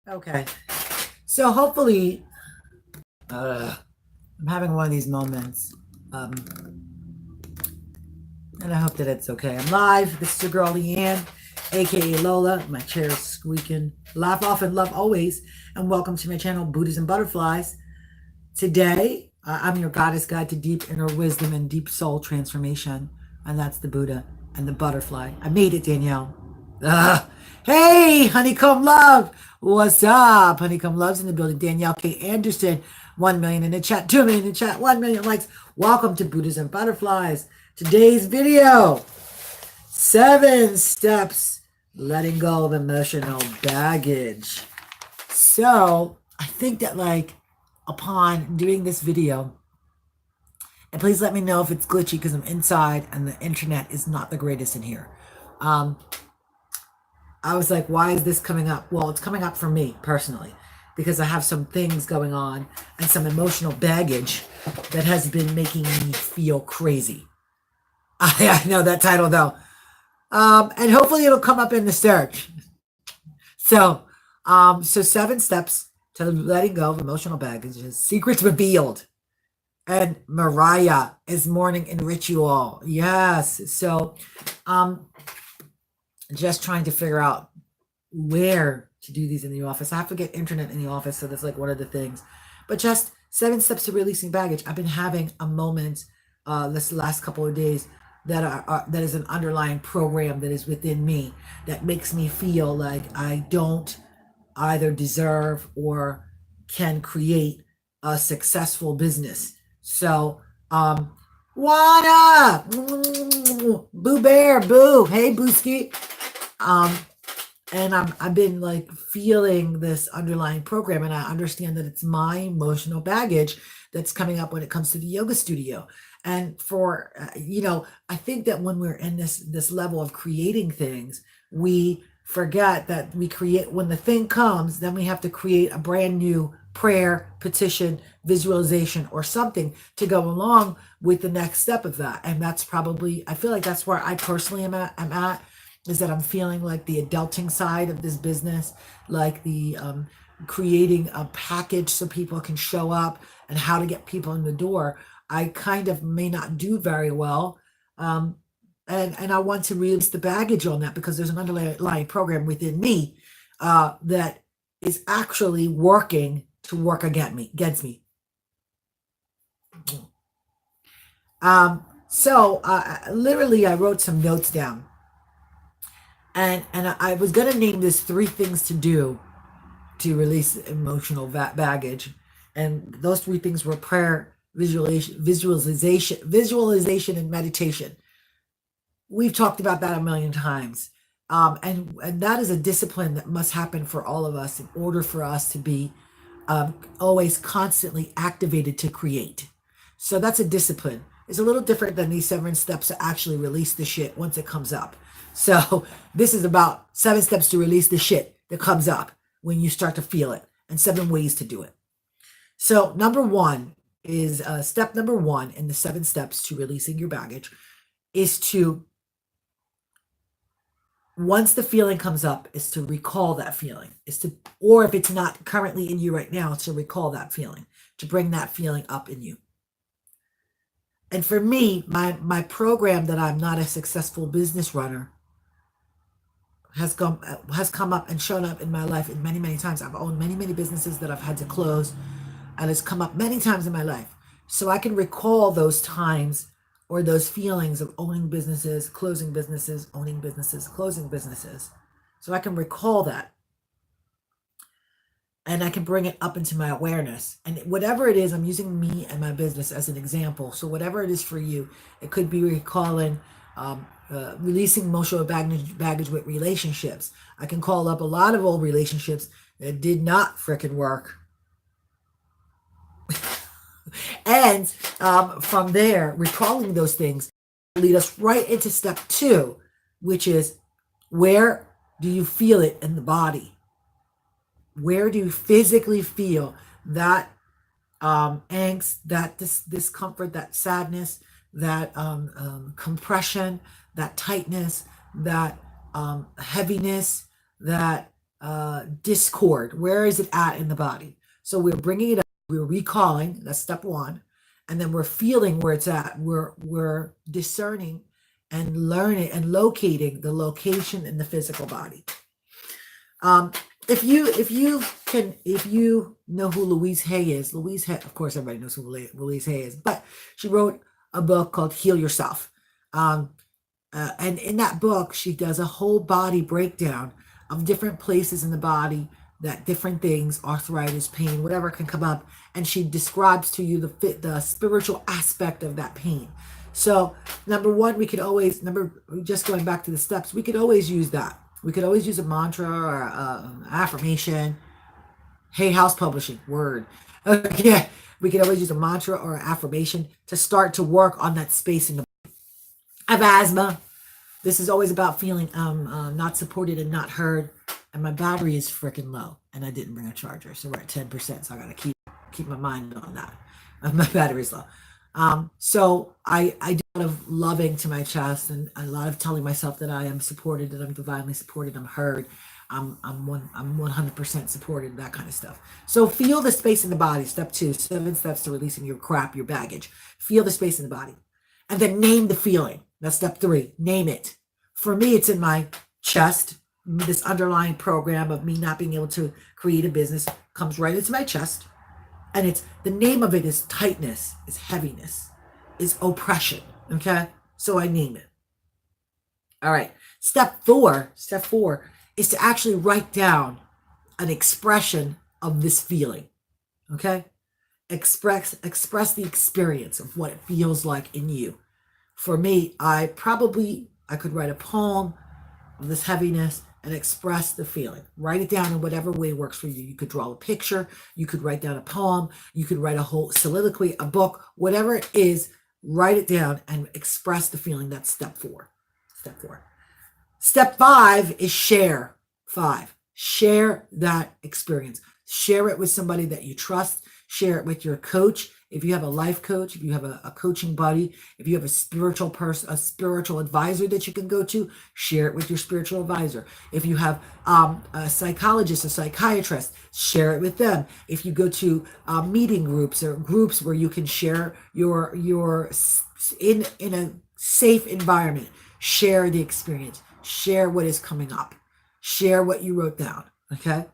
Okay. So hopefully, I'm having one of these moments. Um, and I hope that it's okay. I'm live. This is your girl Leanne, aka Lola. My chair is squeaking. Laugh often, love always. And welcome to my channel, Buddhas and Butterflies. Today, I'm your goddess guide to deep inner wisdom and deep soul transformation. And that's the Buddha and the butterfly. I made it, Danielle. Hey, Honeycomb Love. What's up? Honeycomb Love's in the building. Danielle K. Anderson, 1 million in the chat, 2 million in the chat, 1 million likes. Welcome to Buddhas and Butterflies. Today's video, 7 steps letting go of emotional baggage. So I think that upon doing this video, and please let me know if it's glitchy because I'm inside and the internet is not the greatest in here. I was like, why is this coming up? Well, it's coming up for me personally because I have some things going on and some emotional baggage that has been making me feel crazy. I know that title though. And hopefully it'll come up in the search. So 7 steps to letting go of emotional baggage is secrets revealed. And MIRYA is morning in ritual. Yes. So just trying to figure out where to do these in the office. I have to get internet in the office, so that's like one of the things. But just 7 steps to releasing baggage. I've been having a moment this last couple of days that is an underlying program that is within me that makes me feel like I don't either deserve or can create a successful business. So what up? Boo Bear, boo. Hey, Booski. And I've been like feeling this underlying program, and I understand that it's my emotional baggage that's coming up when it comes to the yoga studio. And for I think that when we're in this level of creating things, we forget that we create, when the thing comes, then we have to create a brand new prayer, petition, visualization, or something to go along with the next step of that. And that's probably, I feel like that's where I personally am at, is that I'm feeling like the adulting side of this business, like the creating a package so people can show up and how to get people in the door. I kind of may not do very well. And I want to release the baggage on that because there's an underlying program within me that is actually working to work against me. Literally, I wrote some notes down. And I was going to name this 3 things to do to release emotional baggage. And those 3 things were prayer, visualization, and meditation. We've talked about that a million times. And that is a discipline that must happen for all of us in order for us to be always constantly activated to create. So that's a discipline. It's a little different than these 7 steps to actually release the shit once it comes up. So this is about 7 steps to release the shit that comes up when you start to feel it, and 7 ways to do it. So number 1 is step number 1 in the 7 steps to releasing your baggage is to, once the feeling comes up, is to recall that feeling, or if it's not currently in you right now, to recall that feeling, to bring that feeling up in you. And for me, my program that I'm not a successful business runner has come up and shown up in my life in many, many times. I've owned many, many businesses that I've had to close, and it's come up many times in my life. So I can recall those times or those feelings of owning businesses, closing businesses, owning businesses, closing businesses. So I can recall that. And I can bring it up into my awareness. And whatever it is, I'm using me and my business as an example. So whatever it is for you, it could be recalling releasing emotional baggage with relationships. I can call up a lot of old relationships that did not frickin' work. And from there, recalling those things lead us right into step 2, which is, where do you feel it in the body? Where do you physically feel that angst, that discomfort, that sadness, that compression, that tightness, that heaviness, that discord. Where is it at in the body? So we're bringing it up. We're recalling. That's step one, and then we're feeling where it's at. We're discerning and learning and locating the location in the physical body. If you know who Louise Hay is, Louise Hay, of course everybody knows who Louise Hay is, but she wrote a book called Heal Yourself. And in that book, she does a whole body breakdown of different places in the body that different things, arthritis, pain, whatever can come up, and she describes to you the spiritual aspect of that pain. So number one, we could always just going back to the steps, we could always use that. We could always use a mantra or affirmation. Hay House Publishing, word. Okay, we could always use a mantra or an affirmation to start to work on that space in the body. I have asthma. This is always about feeling not supported and not heard. And my battery is freaking low, and I didn't bring a charger, so we're at 10%. So I gotta keep my mind on that. My battery's low. So I do a lot of loving to my chest and a lot of telling myself that I am supported, that I'm divinely supported, I'm heard, I'm 100% supported, that kind of stuff. So feel the space in the body. Step 2, 7 steps to releasing your crap, your baggage. Feel the space in the body, and then name the feeling. That's step 3. Name it. For me, it's in my chest. This underlying program of me not being able to create a business comes right into my chest. And it's the name of it is tightness, is heaviness, is oppression. Okay. So I name it. All right. Step 4 is to actually write down an expression of this feeling. Okay. Express the experience of what it feels like in you. For me, I could write a poem of this heaviness and express the feeling. Write it down in whatever way works for you. You could draw a picture, you could write down a poem, you could write a whole soliloquy, a book, whatever it is, write it down and express the feeling. That's step 4. Step 5 is share. 5. Share that experience. Share it with somebody that you trust. Share it with your coach. If you have a life coach, if you have a coaching buddy, if you have a spiritual person, a spiritual advisor that you can go to, share it with your spiritual advisor. If you have a psychologist, a psychiatrist, share it with them. If you go to meeting groups or groups where you can share your in a safe environment, share the experience, share what is coming up, share what you wrote down. Okay.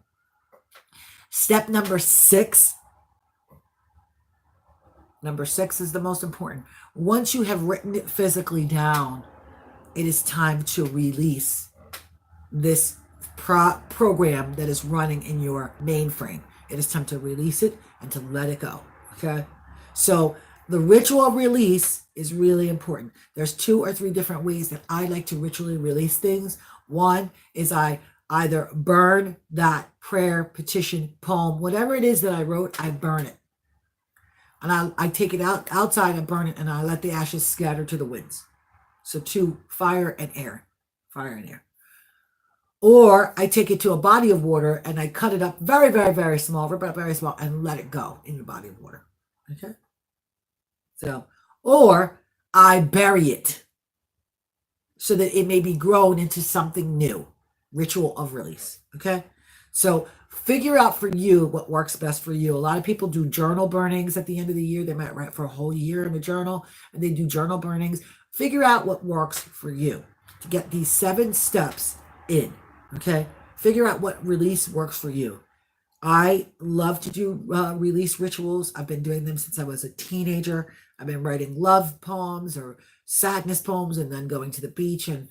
Step number 6. Number 6 is the most important. Once you have written it physically down, it is time to release this program that is running in your mainframe. It is time to release it and to let it go. Okay. So the ritual release is really important. There's 2 or 3 different ways that I like to ritually release things. One is I either burn that prayer, petition, poem, whatever it is that I wrote, I burn it. And I take it outside, I burn it, and I let the ashes scatter to the winds. So 2, fire and air. Or I take it to a body of water and I cut it up very, very, very small, and let it go in the body of water. Okay? So, or I bury it so that it may be grown into something new. Ritual of release. Okay? So figure out for you what works best for you. A lot of people do journal burnings at the end of the year. They might write for a whole year in a journal, and they do journal burnings. Figure out what works for you to get these 7 steps in. Okay? Figure out what release works for you. I love to do release rituals. I've been doing them since I was a teenager. I've been writing love poems or sadness poems and then going to the beach and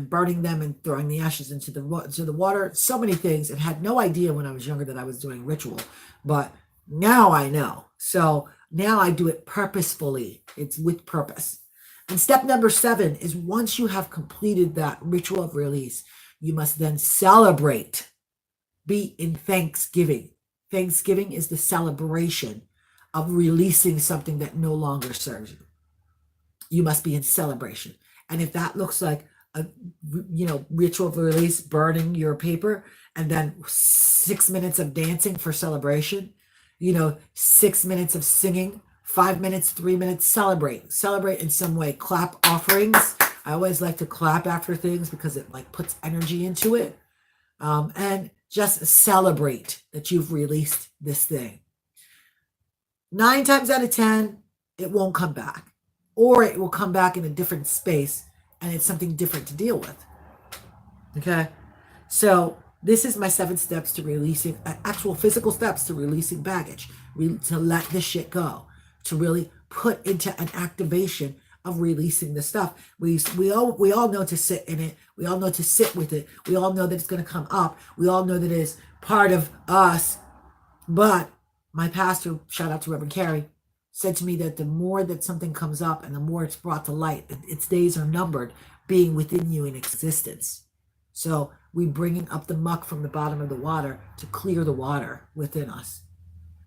burning them and throwing the ashes into the water. So many things, and had no idea when I was younger that I was doing ritual, but now I know. So now I do it purposefully. It's with purpose. And step number 7 is once you have completed that ritual of release, you must then celebrate. Be in thanksgiving. Thanksgiving is the celebration of releasing something that no longer serves you. You must be in celebration. And if that looks like a ritual of release, burning your paper, and then 6 minutes of dancing for celebration, 6 minutes of singing, 5 minutes, 3 minutes, celebrate in some way. Clap offerings. I always like to clap after things because it puts energy into it. And Just celebrate that you've released this thing. 9 times out of 10, it won't come back. Or it will come back in a different space and it's something different to deal with. Okay? So this is my 7 steps to releasing, actual physical steps to releasing baggage, to let the shit go, to really put into an activation of releasing the stuff. We all know to sit in it. We all know to sit with it. We all know that it's going to come up. We all know that it is part of us. But my pastor, shout out to Reverend Carey, said to me that the more that something comes up and the more it's brought to light, its days are numbered being within you in existence. So we bringing up the muck from the bottom of the water to clear the water within us.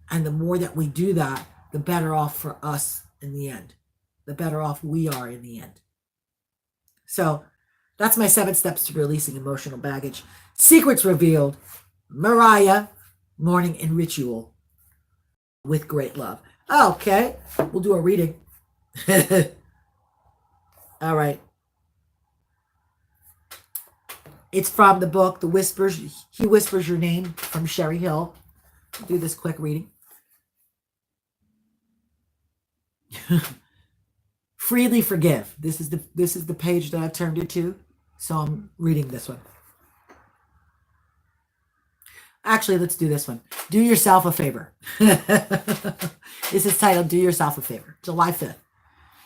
And the more that we do that, the better off for us in the end. The better off we are in the end. So that's my 7 steps to releasing emotional baggage. Secrets revealed. MIRYA, morning and ritual with great love. Okay, we'll do a reading. All right. It's from the book, The Whispers. He Whispers Your Name from Sherry Hill. I'll do this quick reading. Freely forgive. This is the page that I've turned it to. So I'm reading this one. Actually, let's do this one. Do yourself a favor. This is titled Do Yourself a Favor, July 5th.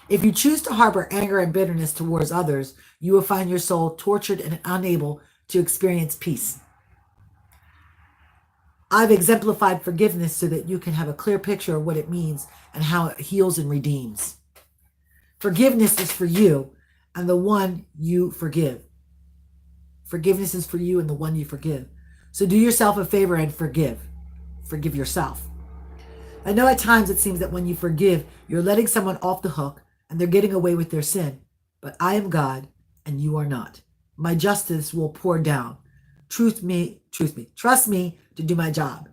If you choose to harbor anger and bitterness towards others, you will find your soul tortured and unable to experience peace. I've exemplified forgiveness so that you can have a clear picture of what it means and how it heals and redeems. Forgiveness is for you and the one you forgive. Forgiveness is for you and the one you forgive. So do yourself a favor and forgive. Forgive yourself. I know at times it seems that when you forgive, you're letting someone off the hook and they're getting away with their sin. But I am God and you are not. My justice will pour down. Trust me to do my job.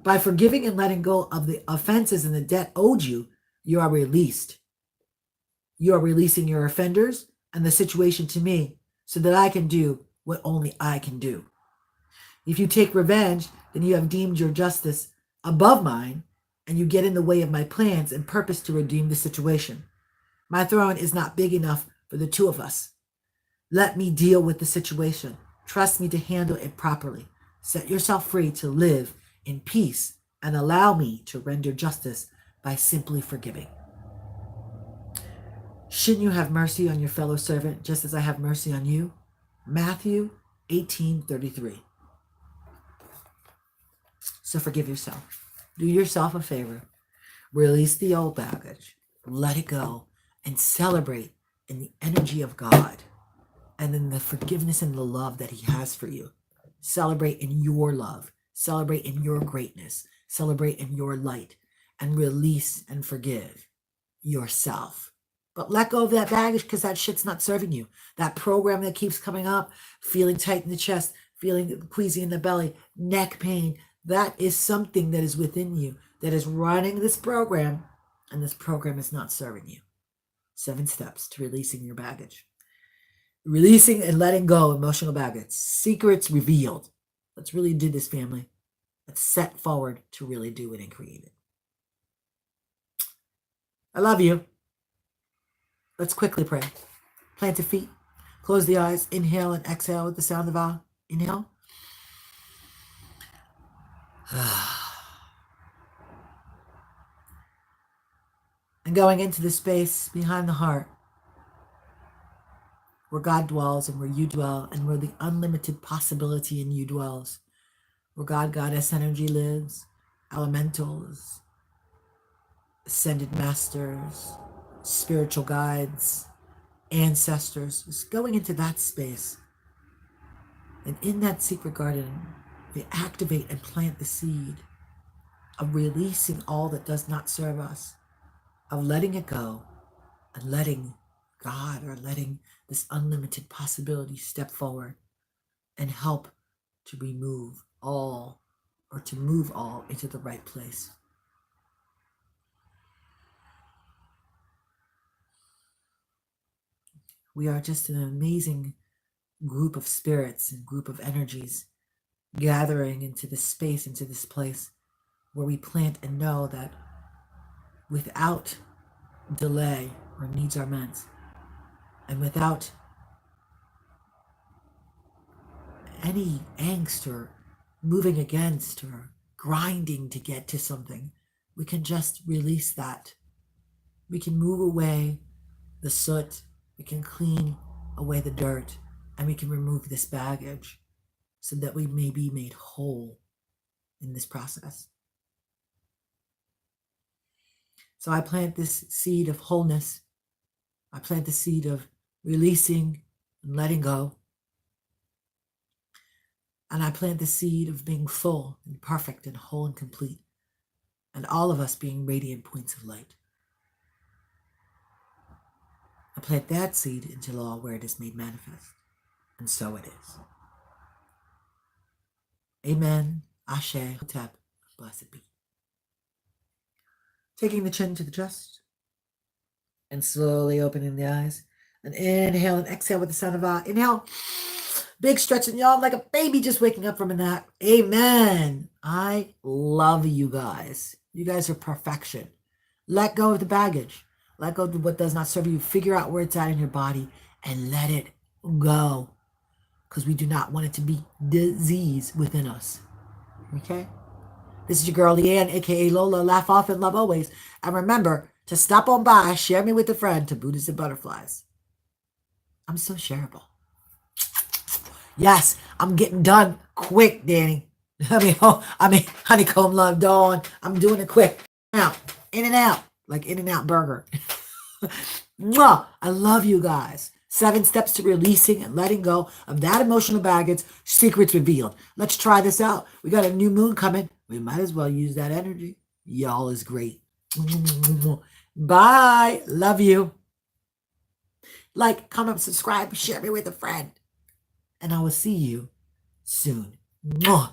By forgiving and letting go of the offenses and the debt owed you, you are released. You are releasing your offenders and the situation to me so that I can do what only I can do. If you take revenge, then you have deemed your justice above mine and you get in the way of my plans and purpose to redeem the situation. My throne is not big enough for the two of us. Let me deal with the situation. Trust me to handle it properly. Set yourself free to live in peace and allow me to render justice by simply forgiving. Shouldn't you have mercy on your fellow servant just as I have mercy on you? Matthew 18:33. So forgive yourself. Do yourself a favor. Release the old baggage. Let it go and celebrate in the energy of God and in the forgiveness and the love that he has for you. Celebrate in your love. Celebrate in your greatness. Celebrate in your light and release and forgive yourself. But let go of that baggage because that shit's not serving you. That program that keeps coming up, feeling tight in the chest, feeling queasy in the belly, neck pain, that is something that is within you that is running this program, and this program is not serving you. 7 steps to releasing your baggage. Releasing and letting go emotional baggage. Secrets revealed. Let's really do this, family. Let's set forward to really do it and create it. I love you. Let's quickly pray. Plant your feet. Close the eyes. Inhale and exhale with the sound of ah. Inhale. And going into the space behind the heart where God dwells and where you dwell and where the unlimited possibility in you dwells, where God, Goddess energy lives, elementals, ascended masters, spiritual guides, ancestors, just going into that space. And in that secret garden, we activate and plant the seed of releasing all that does not serve us, of letting it go and letting God or letting this unlimited possibility step forward and help to remove all or to move all into the right place. We are just an amazing group of spirits and group of energies gathering into this space, into this place where we plant and know that without delay, our needs are met, and without any angst or moving against or grinding to get to something, we can just release that. We can move away the soot, we can clean away the dirt, and we can remove this baggage so that we may be made whole in this process. So I plant this seed of wholeness. I plant the seed of releasing and letting go. And I plant the seed of being full and perfect and whole and complete, and all of us being radiant points of light. I plant that seed into law where it is made manifest, and so it is. Amen. Ashe. Hotep. Blessed be. Taking the chin to the chest and slowly opening the eyes. And inhale and exhale with the sound of ah. Inhale. Big stretching, y'all, like a baby just waking up from a nap. Amen. I love you guys. You guys are perfection. Let go of the baggage. Let go of what does not serve you. Figure out where it's at in your body and let it go. Because we do not want it to be disease within us. Okay? This is your girl, Leanne, a.k.a. Lola. Laugh often, love always. And remember to stop on by, share me with a friend to Buddhas and Butterflies. I'm so shareable. Yes, I'm getting done quick, Danny. I mean, honeycomb love dawn. I'm doing it quick. Out, in and out, like In-N-Out Burger. Mwah! I love you guys. 7 steps to releasing and letting go of that emotional baggage. Secrets revealed. Let's try this out. We got a new moon coming. We might as well use that energy. Y'all is great. Bye. Love you. Like, comment, subscribe, share me with a friend. And I will see you soon. Mwah.